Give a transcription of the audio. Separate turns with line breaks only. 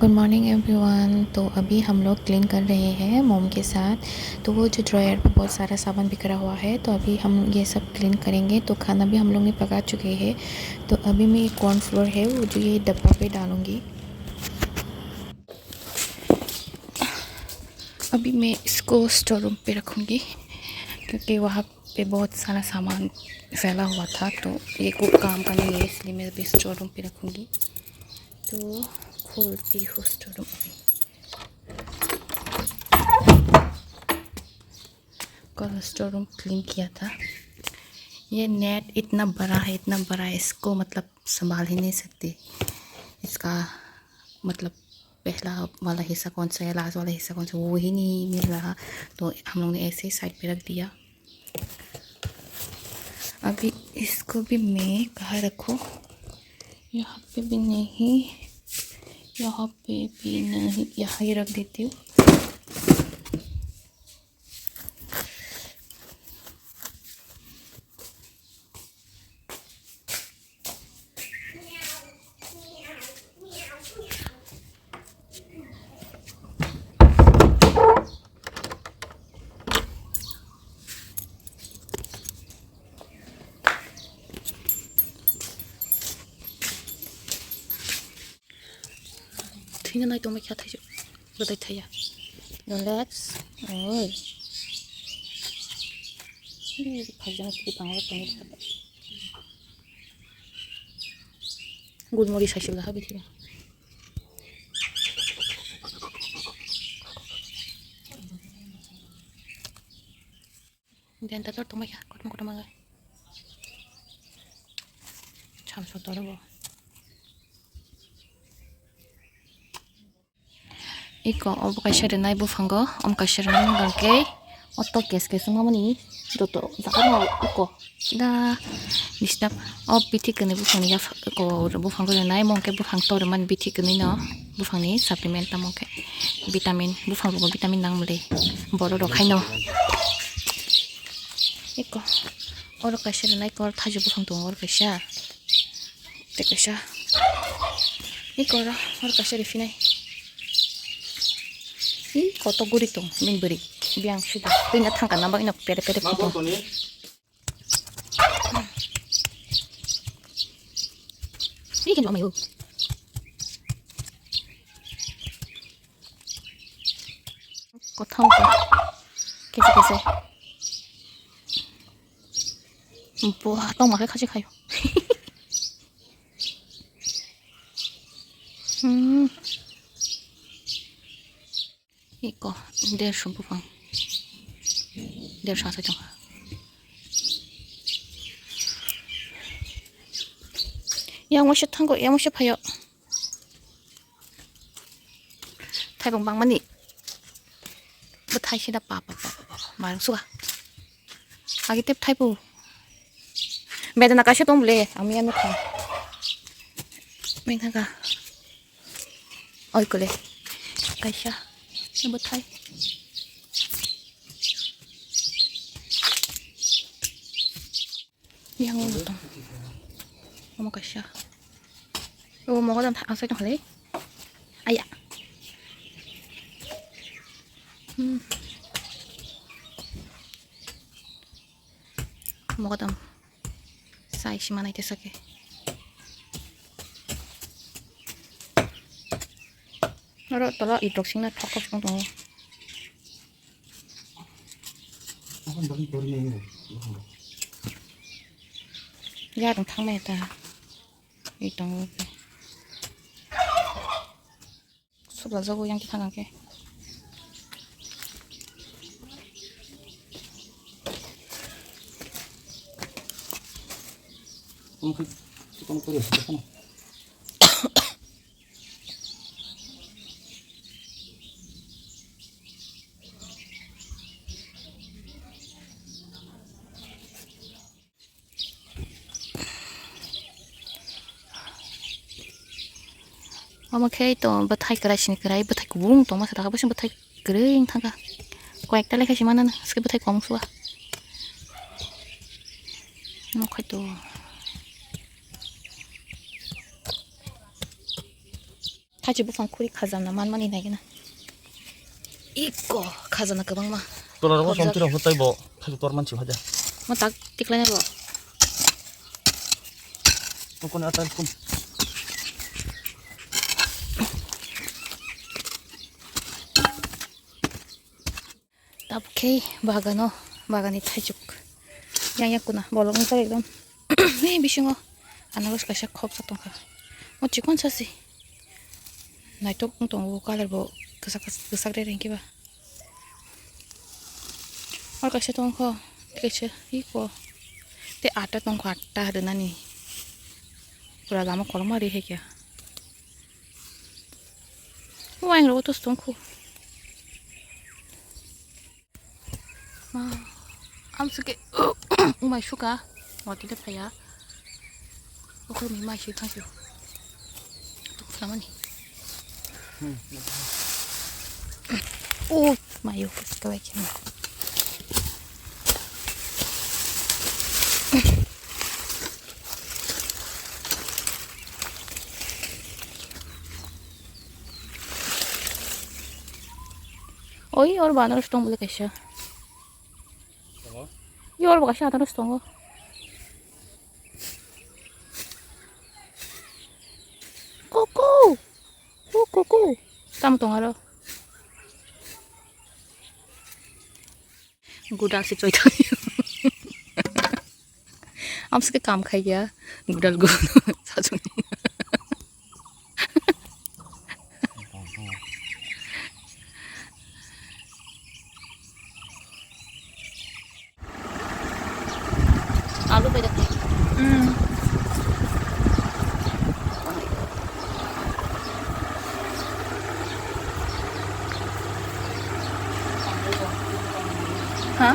Good morning everyone. तो अभी हम लोग क्लीन कर रहे हैं मोम के साथ। तो वो जो ड्रायर पे बहुत सारा सामान बिखरा हुआ है, तो अभी हम ये सब क्लीन करेंगे। तो खाना भी हम लोग ने पका चुके हैं। तो अभी मैं कॉर्नफ्लोर है वो जो ये डब्बा पे डालूँगी। अभी मैं इसको स्टोर रूम पे रखूँगी क्योंकि वहाँ पे बहुत सारा सामान फैला हुआ था, तो ये कोई काम का नहीं है, इसलिए मैं अभी स्टोर रूम पे रखूँगी। तो खोलती हूँ स्टोर रूम। अभी कल स्टोर रूम क्लीन किया था। ये नेट इतना बड़ा है, इतना बड़ा है, इसको मतलब संभाल ही नहीं सकते। इसका मतलब पहला वाला हिस्सा कौन सा है, लास्ट वाला हिस्सा कौन सा, वो ही नहीं मिल रहा। तो हम लोग ने ऐसे ही साइड पे रख दिया। अभी इसको भी मैं कहाँ रखूँ? यहाँ पे भी नहीं, यहाँ पे भी नहीं, यहाँ ही रख देती हूँ। Thì này tôi mới cho thấy chứ, rồi tôi thấy à, relax, ôi, đi phải cho nó đi bằng cái này. 골머리 사실라 하비티가. 근데 안 따뜻한 거야, 고름고름하게. 참 좋더라고. 이거 엄마가 싫어나 부푼 거, 엄마가 싫어하는 게 어떻게 생각하니? 너도 나가나 이거. 나 미스터 비티 끄네 부푼이 야 이거 부푼 거는 나이 뭔게 부푼 또르만 비티 끄네요. 부푼이 supplement 뭔게 비타민 부푼 보고 비타민 나물래. 버로로 가이노. 이거 어렵게 싫어나 이거 타주 부푼 동 어렵게 싫어. 되게 싫어. 이거라 어렵게 싫어 피네. 이 것도 구리똥 민브리 비앙 슈다 그냥 탕가 남바 이나 빼레빼레 포도 이게 뭐예요? 꽃하고 계속 뭐 똥 마게 가지 가요. 이거 내일 부방 내일 사서 좀 양호시 탄거 양호시 파요. 타이봉방만이 뭐 타이시다 빠빠빠 말수가 아기 때 타이부 매드 나가시 동블레 아미야 놓다 맹나가 어이 그래 가샤 뭐 타이 양호 노동 어머 가샤 이거 먹어도 안 써도 할래? 아야 먹어도 사이시만 할 때 써게 nó đó ít độc sinh là thóc không đúng ra đồng thang mẹ ta ít đồng sụp là dâu yang cái thằng kia
Không có được không?
어머 케이또 버타이 그라시니 그라이 버타이 구웅 또 마서 나가 보신 버타이 그레잉 타가 quẹt tay lấy cái gì mà nó cái bữa thấy còn xua nó khoai tù thay 타지 부산 코리 가자나 만만이 나기나 이거 가자나 그방마
또라고 somtira hotai bo thaju tor manchi bhaja
뭐딱 띠클라네 뭐
kon atan kum
답케이 바가니 타죽 양약구나 뭘로 공사를 이런 네 미싱어 아나로스 가샤 컵 사통 뭐 직권 차시 나이 또 공동 오가를 뭐 그삭그삭래 랭기바 얼가 시동 거 되게 이거 때 아따 동거 아따 하르나니 그래 나무 걸음마리 해기야 와인 로또 스톤코 암스게 오마이 슈가 어디 대파야 그럼 이 맛이 타죠 그러면이 오 마요 그거 이렇게 और बानर स्टोंग बोले कैसे ये और बगा शादा Strong cocoa cocoa काम तो हारो गुडाल से चोइता हम सबके काम खाई गया गुडाल गु साजुन आलू पे देते हाँ